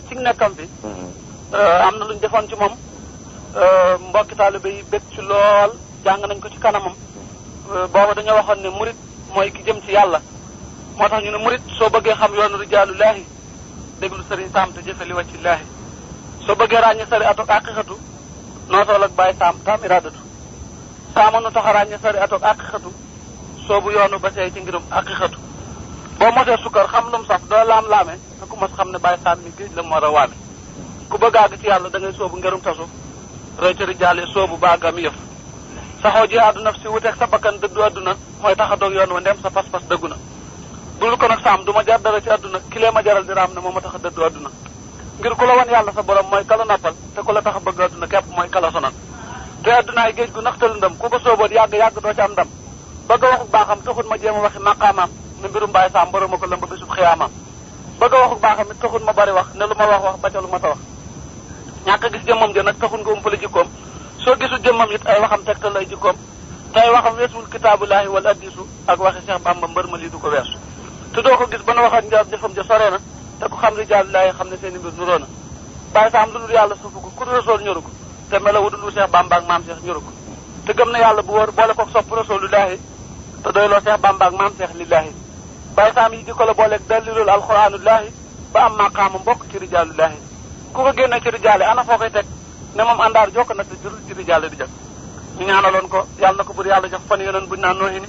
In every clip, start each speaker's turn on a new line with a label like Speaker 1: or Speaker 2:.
Speaker 1: ci nekkam fi am na lu ñu defoon ci moom mbokki taalibe yi bég ci lool jàng nañ ko ci kanamam booba dañoo waxoon ne murit mooy ki jëm ci yàlla moo tax ñu ne murit soo bëggee xam yoonu rijaalullaahi déglu sëriñ Saam te jëfe li wàccillaahi soo bëggee ràññe sari atoog àqiqatu nootool ak bàyyi saam taam iraadatu saama nu tax a ràññe sari atoog àqiqatu soobu yoonu ba tey ci ngirum àqiqatu boo mosee sukkar xam lu mu saf doo laam-laame te ku mos xam ne bàyyi saam mi géej la mu war a waame ku bëgg a àgg ci yàlla da ngay soobu ngerum tasu roy ci rijaale soobu baagam yëf saxoo jihaadu naf si wuteeg sa bakkan dëddu adduna mooy tax a doog yoon wa ndem sa pas-pas dëggu na bul ko nag saam du ma jar dara ci adduna kilee ma jaral di raam ne moo ma tax a dëddu adduna ngir ku la wan yàlla sa borom mooy kala noppal te ku la tax a bëgg adduna képp mooy kala sonal te addunaay géej gu naxtalu ndam ku ko sooboon yàgg-yàgg doo ci am ndam bëgg a waxu baaxam taxul ma jéem a waxi maqaamaam ne mbirum Baay Saam borom a ko lëmb bisub xiyaamaam bëgg a waxu baaxam it taxul ma bari wax ne lu ma wax ba ca lu ma ta wax ñàkk a gis jëmmam ja nag taxul nga umpale jikkoom soo gisul jëmmam it ay waxam tegtal ay jikkoom te ay waxam weesul kitaabullaahi wal hadiisu ak waxi Cheikh Bamba mbër ma lii du ko weesu te doo ko gis ba nu waxat njaar jëfam ja sore na te ku xam rijaalullaahi xam ne seen i mbir nuroo na Baay Saam lu dul yàlla suufu ko ku dul rasool ñoru ko te mela wu dul Cheikh Bamba ak maam Cheikh ñoru ko te gëm na yàlla bu wóor boole ko sopp rasulullaahi te doyloo Cheikh Bamba ak maam Cheikh lillaahi Baay Saam yi jikko la booleeg dalilul alquraanullaahi ba am maqaama mbokk ci rijaalullaahi ku ko génne ci rijaale ana foo koy teg ne moom àndaar jokk nag te jurul ci rijaale di jag ñu ñaanaloon ko yàlla na ko bur yàlla jox fan yoneen buñu naan noohi ni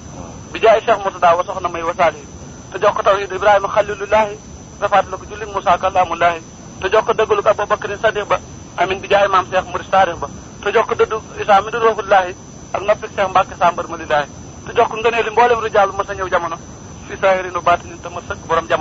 Speaker 1: bi jaay Cheikh Murtada wa soxna may wasaalihi te jox ko tawhid Ibrahima xalilullaahi rafaat la ko jullit Musaa kalaamullaahi te jox ko dëggalu ko Abubakar Sadiq ba amin bi jaay maam Cheikh Murid Saarix ba te jox ko dëddu Isaa mi du ruuxullaahi ak noppik Cheikh Mbàkke Sambar ma lillaahi te jox ko ngëneeli mboolem rijaalu ma sa ñëw jamono fi saahirinu baatinin te ma sëkk borom jamono